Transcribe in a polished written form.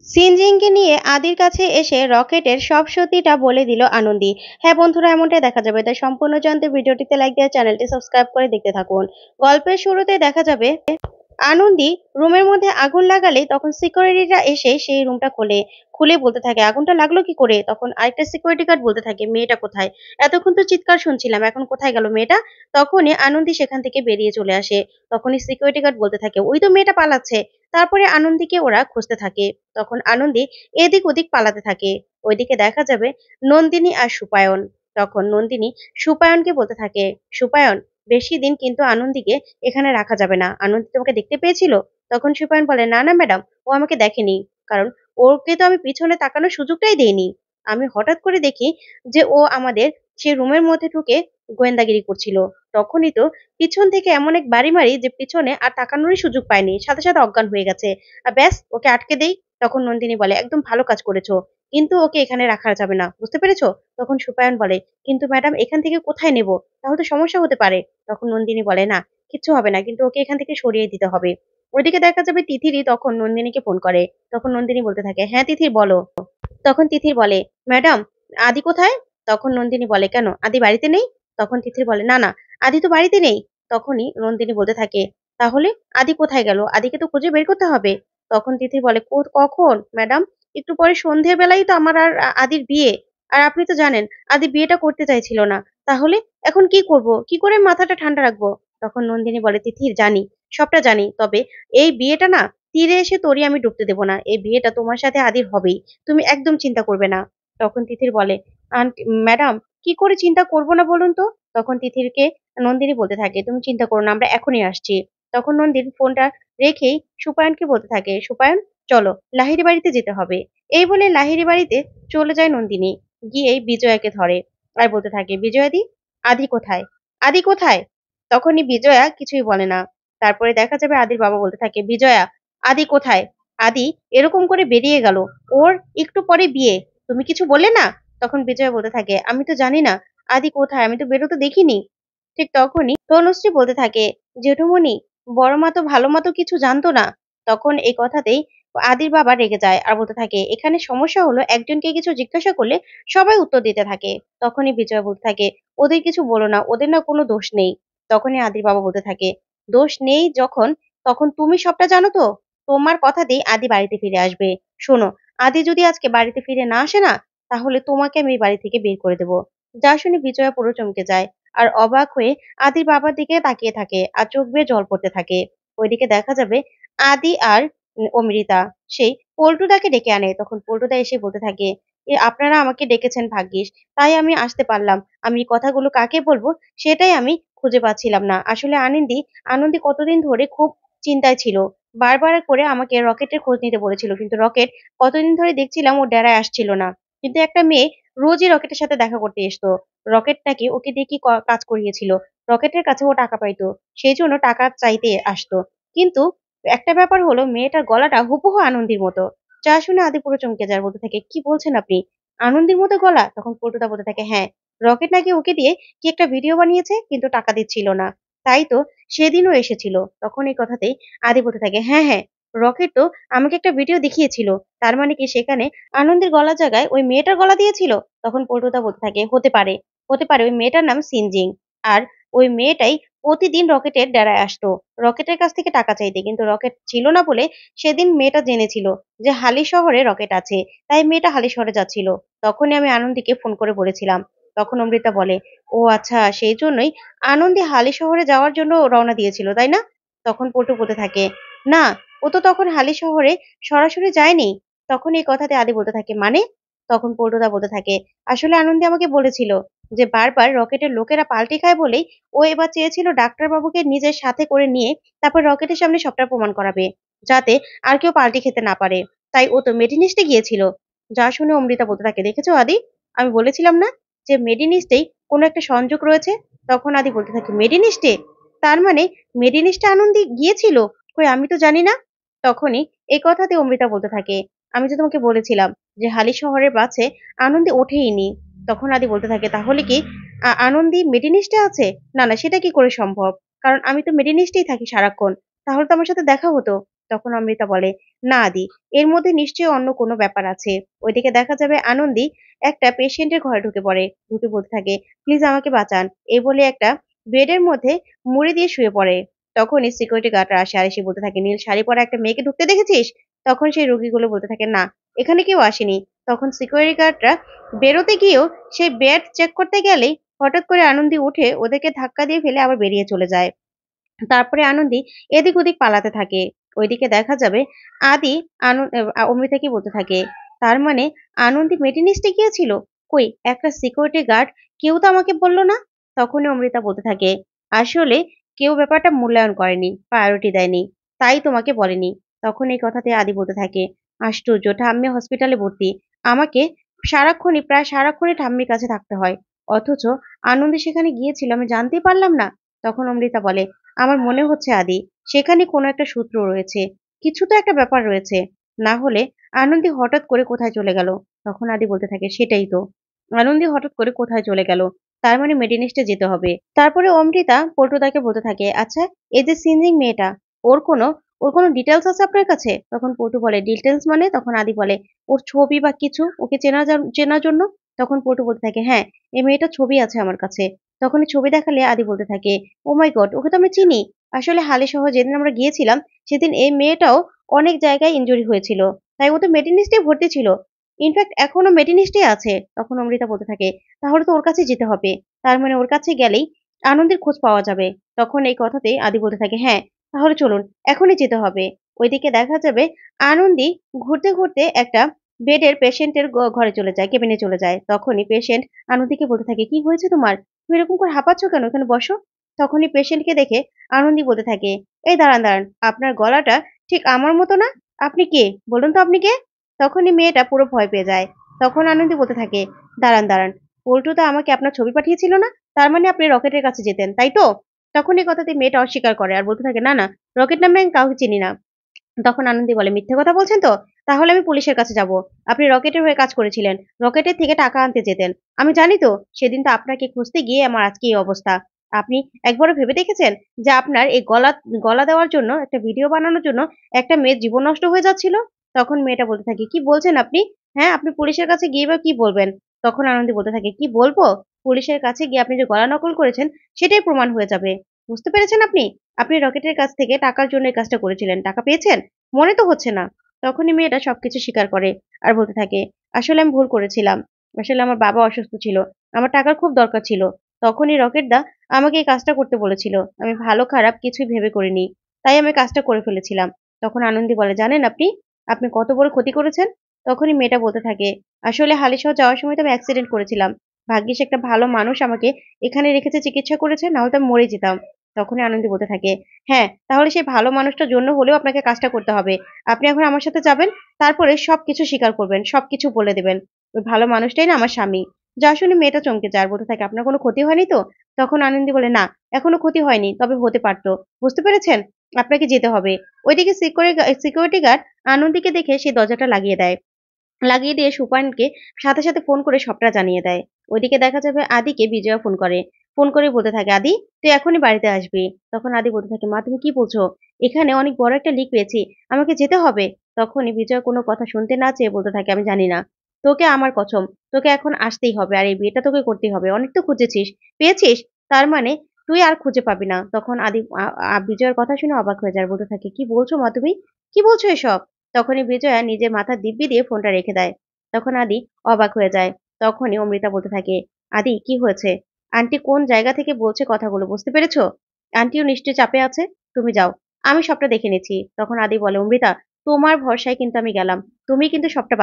সিনজিংকে নিয়ে আদির কাছে এসে রকেটের সব সত্যিটা বলে দিল আনন্দী। হ্যাঁ বন্ধুরা, এমনটাই দেখা যাবে। তাই সম্পূর্ণ জানতে ভিডিওটিতে লাইক দিয়ে চ্যানেলটি সাবস্ক্রাইব করে দেখতে থাকুন। গল্পের শুরুতে দেখা যাবে আনন্দী রুমের মধ্যে আগুন লাগালেই তখন সিকিউরিটিরা এসে সেই রুমটা খুলে বলতে থাকে, আগুনটা লাগলো কি করে? তখন আরেকটা সিকিউরিটি গার্ড বলতে থাকে, মেয়েটা কোথায়? এতক্ষণ তো চিৎকার শুনছিলাম, এখন কোথায় গেল মেয়েটা? তখনই আনন্দী সেখান থেকে বেরিয়ে চলে আসে। তখনই সিকিউরিটি গার্ড বলতে থাকে, ওই তো মেয়েটা পালাচ্ছে। তারপরে আনন্দীকে ওরা খুঁজতে থাকে। তখন আনন্দী এদিক ওদিক পালাতে থাকে। ওইদিকে দেখা যাবে নন্দিনী আর সুপায়ন। তখন নন্দিনী সুপায়নকে বলতে থাকে, সুপায়ন, বেশি দিন কিন্তু আনন্দীকে এখানে রাখা যাবে না। আনন্দী তোমাকে দেখতে পেয়েছিল? তখন সুপায়ন বলে, না না ম্যাডাম, ও আমাকে দেখেনি। কারণ ওকে তো আমি পিছনে তাকানোর সুযোগটাই দেইনি। আমি হঠাৎ করে দেখি যে ও আমাদের সে রুমের মধ্যে ঢুকে গোয়েন্দাগিরি করছিল। তখনই তো পিছন থেকে এমন এক বাড়ি মারি যে পিছনে আর তাকানোরই সুযোগ পায়নি, সাথে সাথে অজ্ঞান হয়ে গেছে। আর ব্যাস, ওকে আটকে দেই। তখন নন্দিনী বলে, একদম ভালো কাজ করেছো, কিন্তু ওকে এখানে রাখা যাবে না, বুঝতে পেরেছো? তখন সুপায়ন বলে, কিন্তু ম্যাডাম এখান থেকে কোথায় নেব? তাহলে তো সমস্যা হতে পারে। তখন নন্দিনী বলে, না, কিচ্ছু হবে না, কিন্তু ওকে এখান থেকে সরিয়ে দিতে হবে। ওইদিকে দেখা যাবে তিথিরই তখন নন্দিনীকে ফোন করে। তখন নন্দিনী বলতে থাকে, হ্যাঁ তিথির বলো। তখন তিথির বলে, ম্যাডাম আদি কোথায়? তখন নন্দিনী বলে, কেন আদি বাড়িতে নেই? তখন তিথির বলে, না না, আদি তো বাড়িতে নেই। তখনই নন্দিনী বলতে থাকে, তাহলে আদি কোথায় গেল? আদিকে তো খুঁজে বের করতে হবে। তখন তিথির বলে, কখন ম্যাডাম? একটু পরে সন্ধ্যে বেলাই তো আমার আর আদির বিয়ে। আর আপনি তো জানেন আদি বিয়েটা করতে চাইছিল না। তাহলে এখন কি করব? কি করে মাথাটা ঠান্ডা রাখবো? তখন নন্দিনী বলে, তিথির জানি, সবটা জানি, তবে এই বিয়েটা না তীরে এসে তোরই আমি ডুবতে দেবো না। এই বিয়েটা তোমার সাথে আদির হবেই, তুমি একদম চিন্তা করবে না। তখন তিথির বলে, আন্টি ম্যাডাম, কি করে চিন্তা করব না বলুন তো? তখন তিথিরকে নন্দিনী বলতে থাকে, তুমি চিন্তা করো না, আমরা এখনই আসছি। তখন নন্দিনী ফোনটা রেখেই সুপায়নকে বলতে থাকে, সুপায়ন চলো, লাহিড়ী বাড়িতে যেতে হবে। এই বলে লাহিড়ী বাড়িতে চলে যায় নন্দিনী। গিয়েই বিজয়াকে ধরে আর বলতে থাকে, বিজয়াদি, আদি কোথায়? আদি কোথায়? তখনই বিজয়া কিছুই বলে না। তারপরে দেখা যাবে আদির বাবা বলতে থাকে, বিজয়া, আদি কোথায়? আদি এরকম করে বেরিয়ে গেল, ওর একটু পরে বিয়ে, তুমি কিছু বললে না? তখন বিজয় বলতে থাকে, আমি তো জানি না আদি কোথায়, আমি তো বেরোতে দেখিনি। ঠিক তখনই তনুশ্রী বলতে থাকে, জেঠুমনি, বড় মা তো ভালো মতো কিছু জানতো না। তখন এই কথাতেই আদির বাবা রেগে যায় আর বলতে থাকে, এখানে সমস্যা হলো একজনকে কিছু জিজ্ঞাসা করলে সবাই উত্তর দিতে থাকে। তখনই বিজয় বলতে থাকে, ওদের কিছু বলো না, ওদের না কোনো দোষ নেই। তখনই আদির বাবা বলতে থাকে, দোষ নেই যখন, তখন তুমি সবটা জানো তো? তোমার কথাতেই আদি বাড়িতে ফিরে আসবে। শোনো, আদি যদি আজকে বাড়িতে ফিরে না আসে না, তাহলে তোমাকে আমি এই বাড়ি থেকে বের করে দেবো। যা শুনে বিজয়া পুরো চমকে যায় আর অবাক হয়ে আদির বাবার দিকে তাকিয়ে থাকে আর চোখ বেয়ে জল পড়তে থাকে। ওইদিকে দেখা যাবে আদি আর অমৃতা সেই পল্টুদাকে ডেকে আনে। তখন পল্টুদা এসে বলতে থাকে, আপনারা আমাকে ডেকেছেন ভাগ্যিস, তাই আমি আসতে পারলাম। আমি কথাগুলো কাকে বলবো সেটাই আমি খুঁজে পাচ্ছিলাম না। আসলে আনন্দি আনন্দি কতদিন ধরে খুব চিন্তায় ছিল। বারবার করে আমাকে রকেটের খোঁজ নিতে বলেছিল, কিন্তু রকেট কতদিন ধরে দেখছিলাম ও ডেরায় আসছিল না। কিন্তু একটা মেয়ে রোজই রকেটের সাথে দেখা করতে আসতো। রকেট নাকি ওকে দিয়ে কি কাজ করিয়েছিল। রকেটের কাছে ও টাকা পাইতো, সেই জন্য টাকা চাইতে আসতো। কিন্তু একটা ব্যাপার হলো, মেয়েটার গলাটা হুবহু আনন্দির মতো। যা শুনে আদি পুরো চমকে যায়, বলতে থাকে, কি বলছেন আপনি? আনন্দির মতো গলা? তখন পল্টুদা বলতে থাকে, হ্যাঁ, রকেট নাকি ওকে দিয়ে কি একটা ভিডিও বানিয়েছে, কিন্তু টাকা দিচ্ছিল না। তাই তো সেদিনও এসেছিল। তখন এই কথাতেই আদি বলতে থাকে, হ্যাঁ হ্যাঁ, রকেট তো আমাকে একটা ভিডিও দেখিয়েছিল। তার মানে কি সেখানে আনন্দের গলার জায়গায় ওই মেয়েটার গলা দিয়েছিল? তখন পল্টুদা বলতে থাকে, হতে পারে, হতে পারে ওই মেয়েটার নাম সিনজিং। আর ওই মেয়েটাই প্রতিদিন রকেটের ডেরায় আসতো রকেটের কাছ থেকে টাকা চাইতে, কিন্তু রকেট ছিল না বলে সেদিন মেয়েটা জেনেছিল যে হালি শহরে রকেট আছে, তাই মেয়েটা হালি শহরে যাচ্ছিল। তখনই আমি আনন্দীকে ফোন করে বলেছিলাম। তখন অমৃতা বলে, ও আচ্ছা, সেই জন্যই আনন্দী হালি শহরে যাওয়ার জন্য রওনা দিয়েছিল, তাই না? তখন পল্টু বলতে থাকে, না, ও তো তখন হালি শহরে সরাসরি যায়নি। তখন এই কথাতে আদি বলতে থাকে, মানে? তখন পল্টুদা বলতে থাকে, আসলে আনন্দী আমাকে বলেছিল যে বারবার রকেটের লোকেরা পাল্টি খায় বলেই ও এবার চেয়েছিল ডাক্তারবাবুকে নিজের সাথে করে নিয়ে তারপর রকেটের সামনে সবটা প্রমাণ করাবে, যাতে আর কেউ পাল্টি খেতে না পারে। তাই ও তো মেডিনিস্টে গিয়েছিল। যা শুনে অমৃতা বলতে থাকে, দেখেছো আদি, আমি বলেছিলাম না যে মেডিনিস্টেই কোনো একটা সংযোগ রয়েছে? তখন আদি বলতে থাকে, মেডিনিস্টে? তার মানে মেডিনিস্টে আনন্দী গিয়েছিল? কই, আমি তো জানি না। তখনই এই কথাতে অমৃতা বলতে থাকে, আমি তো তোমাকে বলেছিলাম যে হালি শহরের বাসে আনন্দী ওঠেইনি। তখন আদি বলতে থাকে, তাহলে কি আনন্দী মেডিনিস্টে আছে? না না, সেটা কি করে সম্ভব? কারণ আমি তো মেডিনিস্টেই থাকি সারাক্ষণ, তাহলে তো আমার সাথে দেখা হতো। তখন অমৃতা বলে, না আদি, এর মধ্যে নিশ্চয়ই অন্য কোনো ব্যাপার আছে। ওইদিকে দেখা যাবে আনন্দী একটা পেশেন্টের ঘরে ঢুকে পড়ে, ঢুকে বলতে থাকে, প্লিজ আমাকে বাঁচান, এই বলে একটা বেডের মধ্যে মুড়ি দিয়ে শুয়ে পড়ে। তখনই সিকিউরিটি গার্ডরা আসে, আর এসে বলতে থাকে, নীল শাড়ি পরা একটা মেয়েকে ঢুকতে দেখেছিস? তখন সেই রোগীগুলো বলতে থাকে, না, এখানে কেউ আসেনি। তখন সিকিউরিটি গার্ডরা বেরোতে গিয়েও সেই বেড চেক করতে গেলেই হঠাৎ করে আনন্দী উঠে ওদেরকে ধাক্কা দিয়ে ফেলে আবার বেরিয়ে চলে যায়। তারপরে আনন্দী এদিক ওদিক পালাতে থাকে। ওইদিকে দেখা যাবে আদি অমৃতাকে বলতে থাকে, তার মানে আনন্দী মেডিনিস্টে গিয়েছিল? কই, একটা সিকিউরিটি গার্ড কেউ তো আমাকে বললো না। তখনই অমৃতা বলতে থাকে, আসলে কেউ ব্যাপারটা মূল্যায়ন করেনি, প্রায়োরিটি দেয়নি, তাই তোমাকে বলেনি। তখন এই কথাতে আদি বলতে থাকে, আশ্চর্য, ঠাম্মি হসপিটালে ভর্তি, আমাকে প্রায় সারাক্ষণই ঠাম্মির কাছে থাকতে হয়, অথচ আনন্দী সেখানে গিয়েছিল আমি জানতেই পারলাম না। তখন অমৃতা বলে, আমার মনে হচ্ছে আদি, সেখানে কোনো একটা সূত্র রয়েছে, কিছু তো একটা ব্যাপার রয়েছে, না হলে আনন্দী হঠাৎ করে কোথায় চলে গেল? তখন আদি বলতে থাকে, সেটাই তো, আনন্দী হঠাৎ করে কোথায় চলে গেল, তার মানে মেডিনিস্টে যেতে হবে। তারপরে অমৃতা পল্টুদাকে বলতে থাকে, আচ্ছা, এই যে সিনজিং মেয়েটা, ওর কোনো ওর কোনো ডিটেলস আছে আপনার কাছে? তখন পল্টু বলে, ডিটেলস মানে? তখন আদি বলে, ওর ছবি বা কিছু, ওকে চেনার জন্য। তখন পল্টু বলতে থাকে, হ্যাঁ, এই মেয়েটার ছবি আছে আমার কাছে। তখন এই ছবি দেখালে আদি বলতে থাকে, ও মাই গড, ওকে তো আমি চিনি। আসলে হালিশহর যেদিন আমরা গিয়েছিলাম, সেদিন এই মেয়েটাও অনেক জায়গায় ইনজুরি হয়েছিল, তাই ও তো মেডিনিস্টেই ভর্তি ছিল, ইনফ্যাক্ট এখনো মেডিনিস্টেই আছে। তখন অমৃতা বলতে থাকে, তাহলে তো ওর কাছে যেতে হবে, তার মানে ওর কাছে গেলেই আনন্দের খোঁজ পাওয়া যাবে। তখন এই কথাতে আদি বলতে থাকে, হ্যাঁ, তাহলে চলুন, এখনই যেতে হবে। ওইদিকে দেখা যাবে আনন্দী ঘুরতে ঘুরতে একটা বেডের পেশেন্টের ঘরে চলে যায়, কেবিনে চলে যায়। তখনই পেশেন্ট আনন্দীকে বলতে থাকে, কি হয়েছে তোমার, তুমি এরকম করে হাঁপাচ্ছ কেন, এখানে বসো। তখনই পেশেন্টকে দেখে আনন্দী বলতে থাকে, এই দাঁড়ান দাঁড়ান, আপনার গলাটা ঠিক আমার মতো না, আপনি কে, বলুন তো আপনি কে? তখনই মেয়েটা পুরো ভয় পেয়ে যায়। তখন আনন্দী বলতে থাকে, দাঁড়ান দাঁড়ান, পল্টুদা আমাকে আপনার ছবি পাঠিয়েছিল না, তার মানে আপনি রকেটের কাছে যেতেন, তাই তো? তখন এই কথাতে মেয়েটা অস্বীকার করে আর বলতে থাকে, না না, রকেট নামে আমি কাউকে চিনি না। তখন আনন্দী বলে, মিথ্যে কথা বলছেন তো, তাহলে আমি পুলিশের কাছে যাব। আপনি রকেটের হয়ে কাজ করেছিলেন, রকেটের থেকে টাকা আনতে যেতেন, আমি জানি তো। সেদিন তো আপনাকে খুঁজতে গিয়ে আমার আজকে এই অবস্থা। আপনি একবারও ভেবে দেখেছেন যে আপনার এই গলা গলা দেওয়ার জন্য, একটা ভিডিও বানানোর জন্য একটা মেয়ের জীবন নষ্ট হয়ে যাচ্ছিল? তখন মেয়েটা বলতে থাকে, কি বলছেন আপনি? হ্যাঁ, আপনি পুলিশের কাছে গিয়ে বা কি বলবেন? তখন আনন্দী বলতে থাকে, কি বলবো? পুলিশের কাছে গিয়ে আপনি যে গলা নকল করেছেন সেটাই প্রমাণ হয়ে যাবে। বুঝতে পেরেছেন আপনি? আপনি রকেটের কাছ থেকে টাকার জন্য এই কাজটা করেছিলেন, টাকা পেয়েছেন? মনে তো হচ্ছে না। তখনই মেয়েটা সবকিছু স্বীকার করে আর বলতে থাকে, আসলে আমি ভুল করেছিলাম, আসলে আমার বাবা অসুস্থ ছিল, আমার টাকার খুব দরকার ছিল, তখনই রকেট দা আমাকে এই কাজটা করতে বলেছিল, আমি ভালো খারাপ কিছুই ভেবে করিনি, তাই আমি কাজটা করে ফেলেছিলাম। তখন আনন্দী বলে, জানেন আপনি আপনি কত বড় ক্ষতি করেছেন? তখনই মেয়েটা বলতে থাকে, আসলে হালিশহর যাওয়ার সময় তো আমি অ্যাক্সিডেন্ট করেছিলাম, ভাগ্যিস একটা ভালো মানুষ আমাকে এখানে রেখেছে, চিকিৎসা করেছে, নাহলে তো আমি মরে যেতাম। তখনই আনন্দী বলতে থাকে, হ্যাঁ, তাহলে সেই ভালো মানুষটার জন্য হলেও আপনাকে কাজটা করতে হবে। আপনি এখন আমার সাথে যাবেন, তারপরে সবকিছু স্বীকার করবেন, সবকিছু বলে দেবেন। ওই ভালো মানুষটাই না আমার স্বামী। যা শুনে মেয়েটা চমকে যায় আর বলতে থাকে, আপনার কোনো ক্ষতি হয়নি তো? তখন আনন্দী বলে, না, এখনো ক্ষতি হয়নি, তবে হতে পারতো। বুঝতে পেরেছেন? আপনাকে যেতে হবে। ওইদিকে সিকিউরিটি গার্ড আনন্দীকে দেখে সেই দরজাটা লাগিয়ে দেয়। লাগিয়ে দিয়ে সুপারকে সাথে সাথে ফোন করে সবটা জানিয়ে দেয়। ওইদিকে দেখা যাবে আদিকে বিজয়া ফোন করে। ফোন করে বলতে থাকে, আদি, তুই এখনই বাড়িতে আসবি। তখন আদি বলতে থাকে, মা তুমি কি বলছো, এখানে অনেক বড় একটা লিক পেয়েছি, আমাকে যেতে হবে। তখনই বিজয় কোনো কথা শুনতে না চেয়ে বলতে থাকে, আমি জানি না, তোকে আমার কসম, তোকে এখন আসতেই হবে, আর এই বিয়েটা তোকে করতেই হবে, অনেক তো খুঁজেছিস, পেয়েছিস, তার মানে তুই আর খুঁজে পাবি না। তখন আদি বিজয়ের কথা শুনে অবাক হয়ে যায়, বলতে থাকে, কি বলছো মা তুমি, কি বলছো এসব? তখনই বিজয়া নিজের মাথার দিব্যি দিয়ে ফোনটা রেখে দেয়। তখন আদি অবাক হয়ে যায়। তখনই অমৃতা বলতে থাকে, আদি কি হয়েছে, আন্টি কোন জায়গা থেকে বলছে কথাগুলো, বুঝতে পেরেছো? আন্টিও নিশ্চয়ই চাপে আছে, তুমি যাও, আমি সবটা দেখে নিচ্ছি। তখন আদি বলে, অমৃতা, তোমার ভরসায় কিন্তু আমি গেলাম, তুমি কিন্তু সবটা